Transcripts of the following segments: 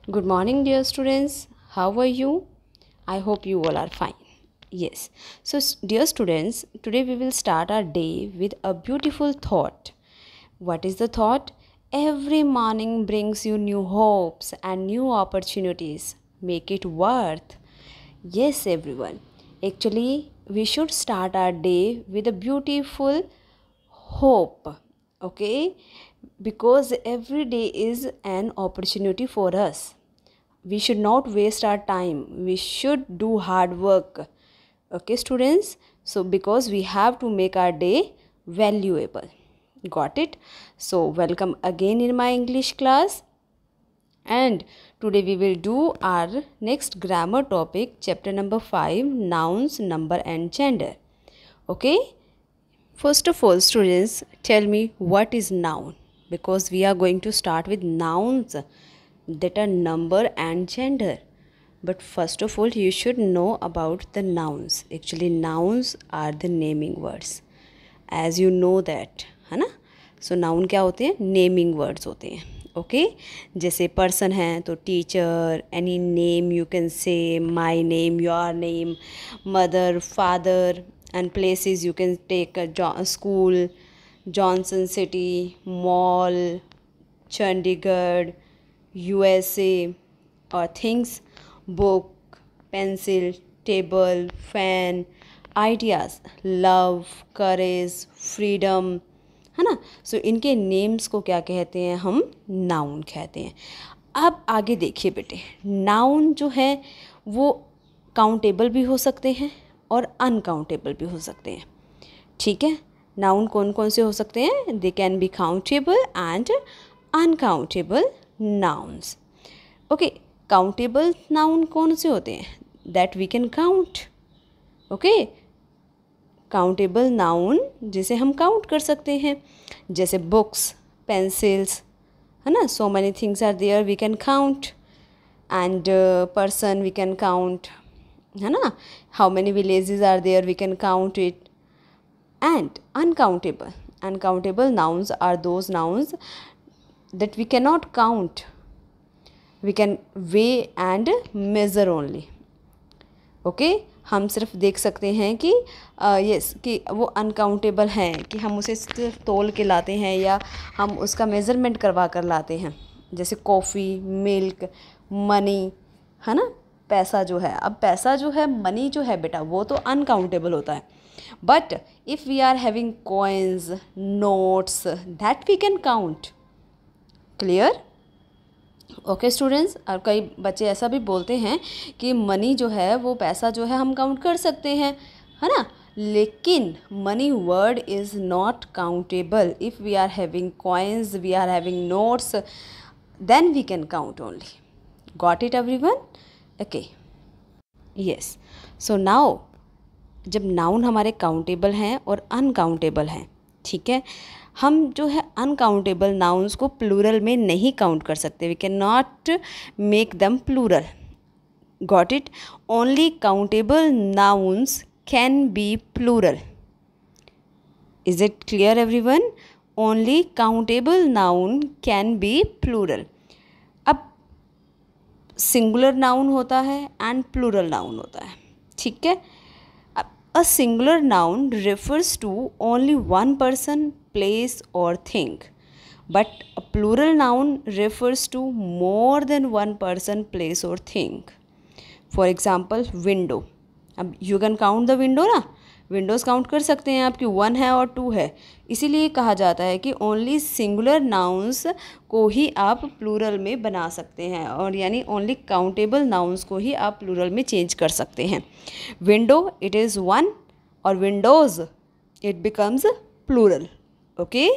Good morning, dear students. How are you? I hope you all are fine. Yes. So, dear students, today we will start our day with a beautiful thought. What is the thought? Every morning brings you new hopes and new opportunities. Make it worth. Yes, everyone. Actually, we should start our day with a beautiful hope. Okay? Because every day is an opportunity for us. We should not waste our time. We should do hard work. Okay, students? So because we have to make our day valuable. Got it? So welcome again in my English class, and today we will do our next grammar topic, chapter number 5, nouns, number and gender. Okay, first of all, students, tell me what is noun, because we are going to start with nouns that are number and gender. But first of all, you should know about the nouns. Actually, nouns are the naming words, as you know that, है ना. सो noun क्या होते हैं? Naming words होते हैं. Okay, जैसे person है तो teacher, any name you can say, my name, your name, mother, father, and places you can take a school, Johnson City, mall, Chandigarh, USA, or things, book, pencil, table, fan, ideas, love, courage, freedom, है ना. सो इनके names को क्या कहते हैं? हम noun कहते हैं. अब आगे देखिए बेटे, नाउन जो है वो काउंटेबल भी हो सकते हैं और अनकाउंटेबल भी हो सकते हैं. ठीक है, नाउन कौन कौन से हो सकते हैं? They can be countable and uncountable nouns. Okay, countable noun कौन से होते हैं? That we can count. Okay, countable noun जिसे हम काउंट कर सकते हैं, जैसे बुक्स, पेंसिल्स, है ना. So many things are there, we can count. And person we can count, है ना. How many villages are there, we can count it. And uncountable nouns are those nouns that we can not count. We can weigh and measure only. Okay, हम सिर्फ देख सकते हैं कि yes कि वो अनकाउंटेबल हैं, कि हम उसे सिर्फ तोल के लाते हैं या हम उसका मेज़रमेंट करवा कर लाते हैं. जैसे कॉफ़ी, मिल्क, मनी, है ना. पैसा जो है, अब पैसा जो है, मनी जो है बेटा, वो तो अनकाउंटेबल होता है. But if we are having coins, notes, that we can count. Clear? Okay students. और कई बच्चे ऐसा भी बोलते हैं कि मनी जो है, वो पैसा जो है, हम काउंट कर सकते हैं, है ना. लेकिन money word is not countable. If we are having coins, we are having notes, then we can count only. Got it everyone? Okay, yes. So now, जब नाउन हमारे काउंटेबल हैं और अनकाउंटेबल हैं, ठीक है, हम जो है अनकाउंटेबल नाउन्स को प्लूरल में नहीं काउंट कर सकते. We can not make them plural. Got it? Only countable nouns can be plural. Is it clear everyone? Only countable noun can be plural. अब सिंगुलर नाउन होता है एंड प्लूरल नाउन होता है. ठीक है. A singular noun refers to only one person, place or thing, but a plural noun refers to more than one person, place or thing. For example, window. अब you can count the window ना. Windows count कर सकते हैं आपकी, 1 है और 2 है. इसीलिए कहा जाता है कि ओनली सिंगुलर नाउन्स को ही आप प्लूरल में बना सकते हैं, और यानी ओनली काउंटेबल नाउन्स को ही आप प्लूरल में चेंज कर सकते हैं. विंडो इट इज़ 1 और windows it becomes plural. Okay,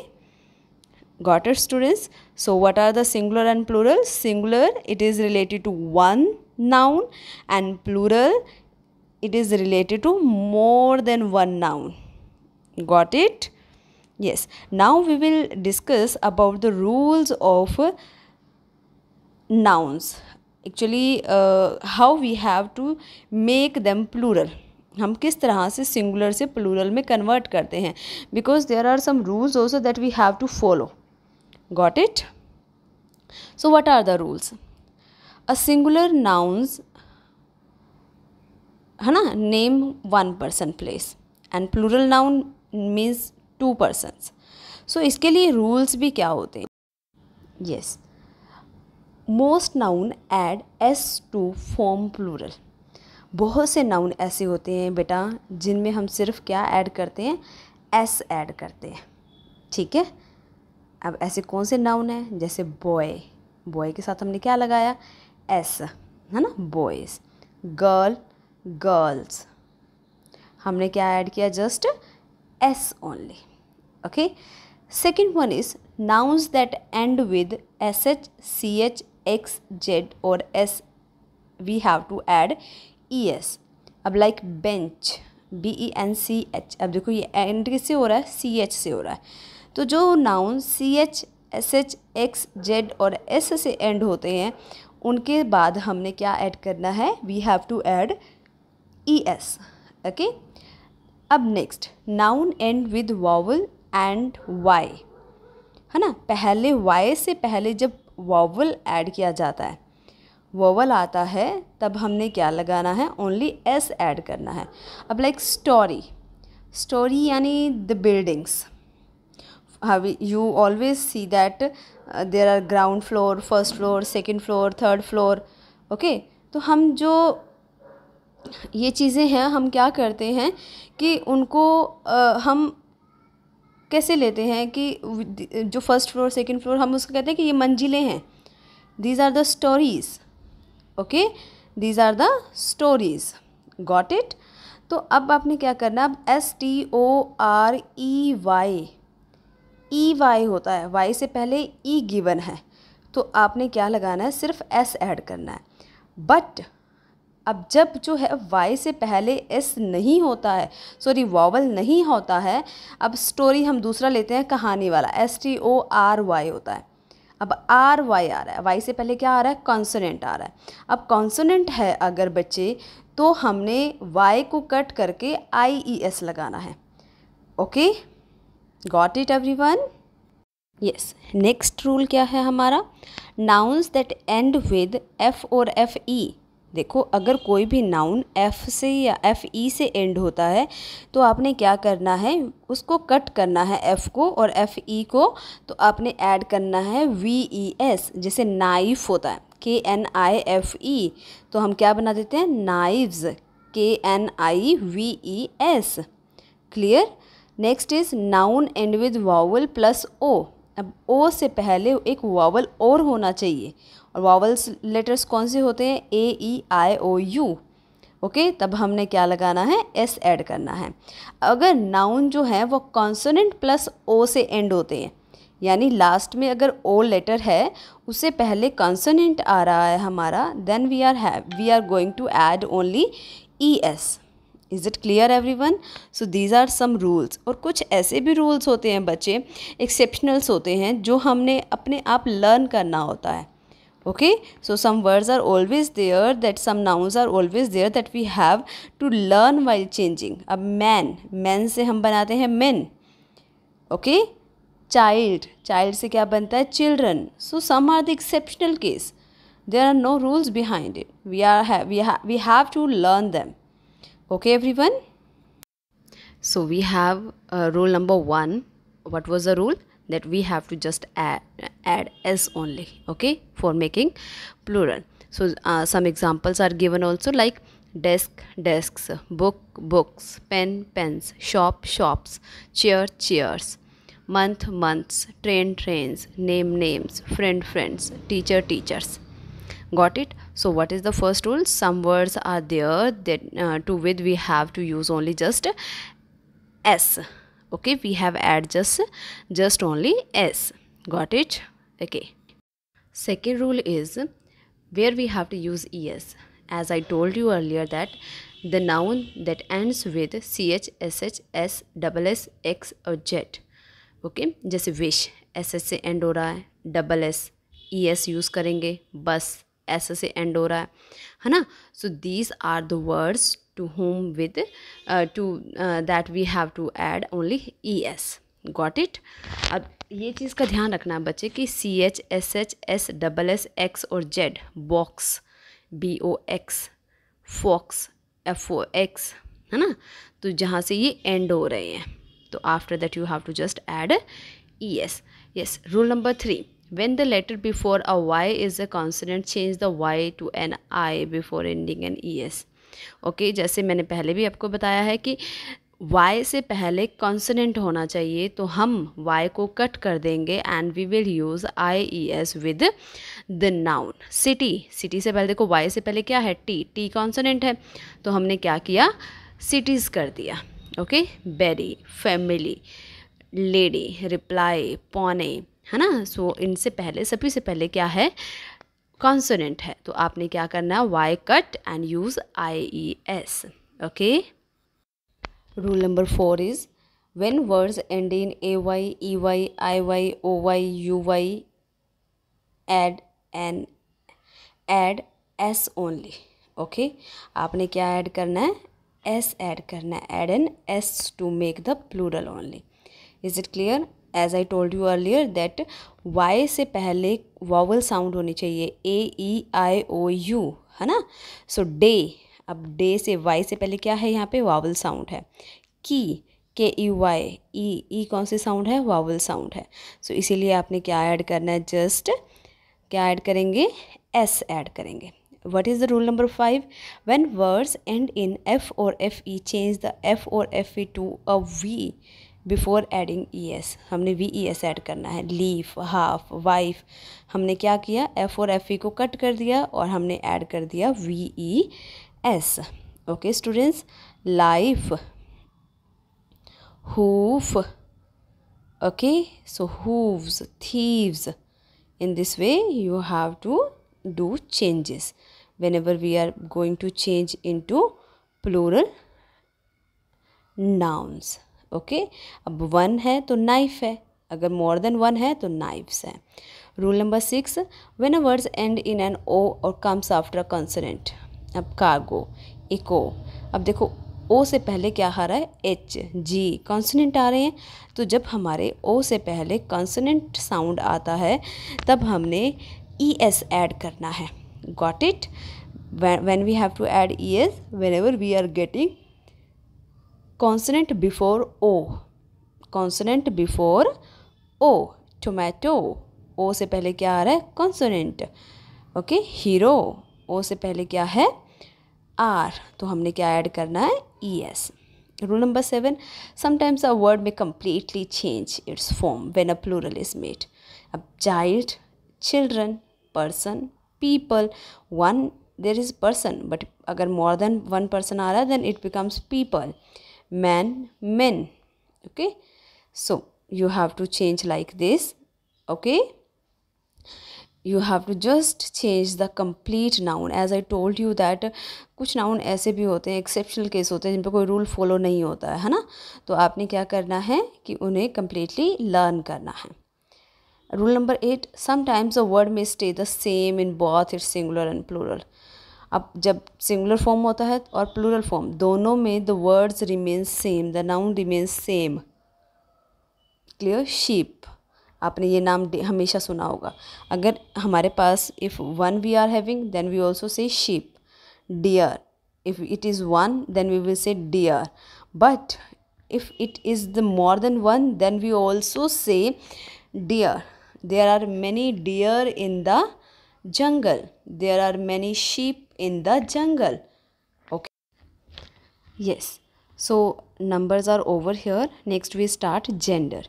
got it students? So what are the singular and plural? Singular it is related to 1 noun and plural it is related to more than 1 noun. Got it? Yes. Now we will discuss about the rules of nouns. Actually, how we have to make them plural. हम किस तरह से singular से plural में convert करते हैं, because there are some rules also that we have to follow. Got it? So what are the rules? A singular nouns है ना, name one person place, and plural noun means two persons. So इसके लिए rules भी क्या होते हैं? Yes, most noun add S to form plural. बहुत से नाउन ऐसे होते हैं बेटा जिनमें हम सिर्फ क्या ऐड करते हैं? एस ऐड करते हैं. ठीक है. अब ऐसे कौन से नाउन हैं? जैसे बॉय, बॉय के साथ हमने क्या लगाया? एस, है ना, बॉयज़. गर्ल, गर्ल्स, हमने क्या ऐड किया? Just S only. Okay. Second one is nouns that end with S H, C H, X, Z और S we have to add E S. अब like bench, B E N C H. अब देखो ये and किससे हो रहा है? C H से हो रहा है. तो जो noun C H, S H, X, Z और एस से एंड होते हैं उनके बाद हमने क्या ऐड करना है? We have to add E S. Okay. अब next, noun end with vowel and Y, है ना. पहले वाई से पहले जब वावल ऐड किया जाता है, वावल आता है, तब हमने क्या लगाना है? ओनली एस ऐड करना है. अब लाइक स्टोरी, स्टोरी यानी the buildings. You always see that there are ground floor, first floor, second floor, third floor. Okay. तो हम जो ये चीज़ें हैं हम क्या करते हैं कि उनको हम कैसे लेते हैं कि जो फर्स्ट फ्लोर, सेकंड फ्लोर, हम उसको कहते हैं कि ये मंजिलें हैं. These are the stories. Okay, these are the stories. Got it. तो अब आपने क्या करना? अब STOREY, ई वाई होता है, वाई से पहले ई गिवन है, तो आपने क्या लगाना है? सिर्फ एस ऐड करना है. बट अब जब जो है वाई से पहले एस नहीं होता है, सॉरी वावल नहीं होता है, अब स्टोरी हम दूसरा लेते हैं, कहानी वाला, STORY होता है. अब RY आ रहा है, वाई से पहले क्या आ रहा है? कॉन्सोनेंट आ रहा है. अब कॉन्सोनेंट है अगर बच्चे, तो हमने वाई को कट करके IES लगाना है. Okay, got it everyone? Yes. Next rule क्या है हमारा? Nouns that end with F और FE. देखो, अगर कोई भी नाउन F से या FE से एंड होता है तो आपने क्या करना है? उसको कट करना है, F को और FE को, तो आपने ऐड करना है VES. जैसे नाइफ होता है, KNIFE, तो हम क्या बना देते हैं? Knives, KNIVES. Clear? Next is noun end with vowel plus O. अब O से पहले एक वावल और होना चाहिए, और वावल्स लेटर्स कौन से होते हैं? AEIOU. ओके, तब हमने क्या लगाना है? S ऐड करना है. अगर नाउन जो है वो कॉन्सोनेंट प्लस O से एंड होते हैं, यानी लास्ट में अगर O लेटर है, उससे पहले कॉन्सोनेंट आ रहा है हमारा, then we are going to add only ES. Is it clear everyone? So these are some rules. और कुछ ऐसे भी रूल्स होते हैं बच्चे, एक्सेप्शनल्स होते हैं, जो हमने अपने आप लर्न करना होता है. Okay, so some words are always there, that some nouns are always there that we have to learn while changing. अब मैन, मैन से हम बनाते हैं मेन. ओके. चाइल्ड, चाइल्ड से क्या बनता है? Children. So some are the exceptional case. There are no rules behind it. We have to learn them. Okay everyone, so we have rule number 1. What was the rule? That we have to just add s only, okay, for making plural. So some examples are given also, like desk, desks, book, books, pen, pens, shop, shops, chair, chairs, month, months, train, trains, name, names, friend, friends, teacher, teachers. Got it? So what is the first rule? Some words are there that to with we have to use only just S. Okay, we have add just only S. Got it? Okay. Second rule is where we have to use ES. As I told you earlier that the noun that ends with CH, SH, S, double S, X or Z. Okay, जैसे wish, SS से end हो रहा है, double S, ES use करेंगे, बस ऐसे से and हो रहा है ना. So these are the words to home with to that we have to add only ES. Got it. अब ये चीज़ का ध्यान रखना बच्चे कि CH SH SSS X और Z, box BOX, fox FOX, है ना, तो जहाँ से ये एंड हो रहे हैं, तो after that you have to just add ES। Yes, rule number 3, when the letter before a Y is a consonant, change the Y to an I before ending an ES। Okay, जैसे मैंने पहले भी आपको बताया है कि Y से पहले कॉन्सोनेंट होना चाहिए, तो हम Y को कट कर देंगे and we will use IES with the noun city. City से पहले देखो, Y से पहले क्या है, T कॉन्सोनेंट है, तो हमने क्या किया, सिटीज़ कर दिया। Okay, berry, family, lady, reply, pony, है ना। सो इनसे पहले, सभी से पहले क्या है, कॉन्सोनेंट है, तो आपने क्या करना है, Y cut and use IES। Okay, rule number 4 is when words end in AY, EY, IY, OY, UY, add S only। Okay, आपने क्या ऐड करना है, S ऐड करना है, add an S to make the plural only। is it clear? as I told you earlier that Y से पहले vowel sound होनी चाहिए, AEIOU, है ना। सो डे, अब डे से Y से पहले क्या है, यहाँ पे वावल साउंड है। की, KEY, ई कौन सी साउंड है, वावल साउंड है। सो इसीलिए आपने क्या ऐड करना है, जस्ट क्या ऐड करेंगे, S ऐड करेंगे। What is the rule number 5? When words end in F or FE, change the F or FE to a V before adding ES। हमने VES ऐड करना है। लीफ, हाफ, वाइफ, हमने क्या किया, F और FE को cut कर दिया और हमने ऐड कर दिया VES। Okay students, life, hoof, okay, so hooves, thieves। in this way you have to do changes whenever we are going to change into plural nouns। okay, अब one है तो नाइफ है, अगर मोर देन वन है तो knifes है। Rule number 6, when a words end in an O और comes after a consonant. अब कार्गो, इको, अब देखो ओ से पहले क्या आ रहा है, H, G कॉन्सोनेंट आ रहे हैं, तो जब हमारे ओ से पहले कॉन्सोनेंट साउंड आता है तब हमने ES ऐड करना है। Got it? when we have to add ES whenever we are getting consonant before O, consonant before O, tomato, O से पहले क्या आ रहा है, consonant। ओके, हीरो, O से पहले क्या है, R, तो हमने क्या ऐड करना है, ES। Rule number 7, sometimes a word may completely change its form when a plural is made। अब child, children, person, people, one there is person, but अगर more than one person आ रहा है then it becomes people, man, men। okay, so you have to change like this। okay, you have to just change the complete noun। as I told you that कुछ noun ऐसे भी होते हैं, exceptional case होते हैं जिन पर कोई rule follow नहीं होता है ना, तो आपने क्या करना है कि उन्हें कम्प्लीटली लर्न करना है। Rule number 8, sometimes a word में stay the same in both its singular and plural. अब जब सिंगुलर फॉर्म होता है और प्लूरल फॉर्म, दोनों में the words remain same, the noun remain same. Clear? Sheep, आपने ये नाम हमेशा सुना होगा। अगर हमारे पास if one we are having then we also say sheep. Deer, if it is one then we will say deer, but if it is the more than one then we also say deer. There are many deer in the jungle, there are many sheep in the jungle। okay, yes, so numbers are over here। next we start gender।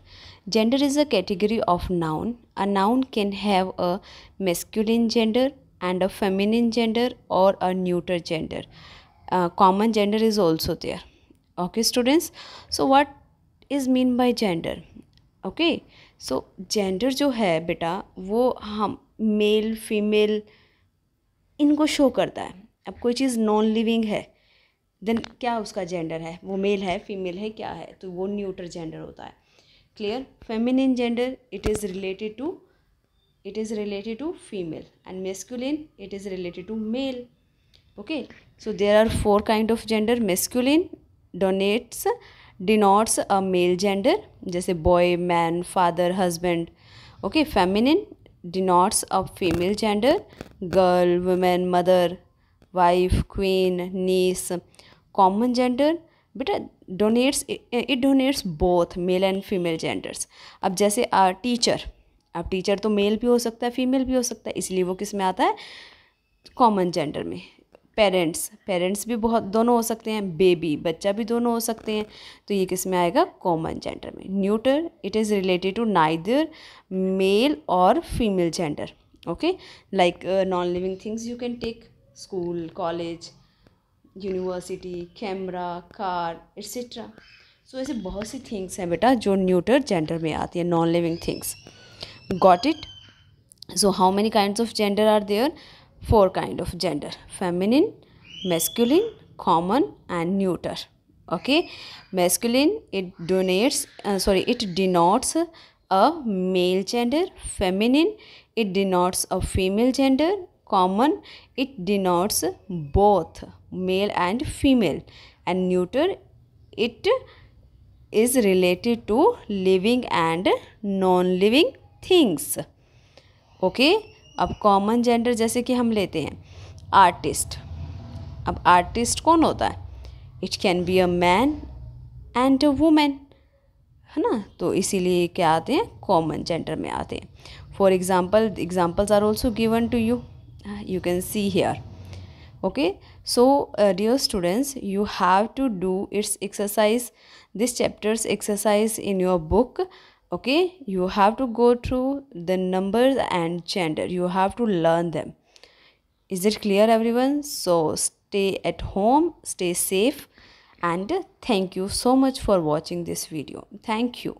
gender is a category of noun। a noun can have a masculine gender and a feminine gender or a neuter gender। common gender is also there। okay students, so what is mean by gender? okay, so gender जो है बेटा वो हम male female इनको show करता है। अब कोई चीज़ नॉन लिविंग है देन क्या उसका जेंडर है, वो मेल है फीमेल है क्या है, तो वो न्यूटर जेंडर होता है। Clear? Feminine gender it is related to female and masculine it is related to male. Okay, so there are 4 kind of gender. Masculine denotes denotes a male gender, जैसे boy, man, father, husband. Okay, feminine denotes a female gender, girl, woman, mother, wife, queen, niece. Common gender बेटा denotes, it denotes both male and female genders. अब जैसे teacher, अब teacher तो mail भी हो सकता है फीमेल भी हो सकता है, इसलिए वो किस में आता है, कॉमन जेंडर में. पेरेंट्स, पेरेंट्स भी बहुत दोनों हो सकते हैं, बेबी बच्चा भी दोनों हो सकते हैं, तो ये किस में आएगा, कॉमन जेंडर में. Neuter, it is related to neither male और female gender. Okay, like non living things you can take, school, college, university, camera, car, etcetera. So ऐसे बहुत सी थिंग्स हैं बेटा जो न्यूटर जेंडर में आती है, non living things. Got it. So how many kinds of gender are there? 4 kind of gender: feminine, masculine, common and neuter. Okay, masculine, it denotes a male gender. Feminine, it denotes a female gender. Common, it denotes both male and female. And neuter, it is related to living and non-living things. Okay, अब common gender जैसे कि हम लेते हैं artist. अब artist कौन होता है, it can be a man and a women, है ना, तो इसीलिए क्या आते हैं, कॉमन जेंडर में आते हैं. For example, examples are also given to you, you can see here. Okay, so dear students, you have to do its exercise, this chapter's exercise in your book. Okay, you have to go through the numbers and gender, you have to learn them. Is it clear everyone? So stay at home, stay safe, and thank you so much for watching this video. Thank you.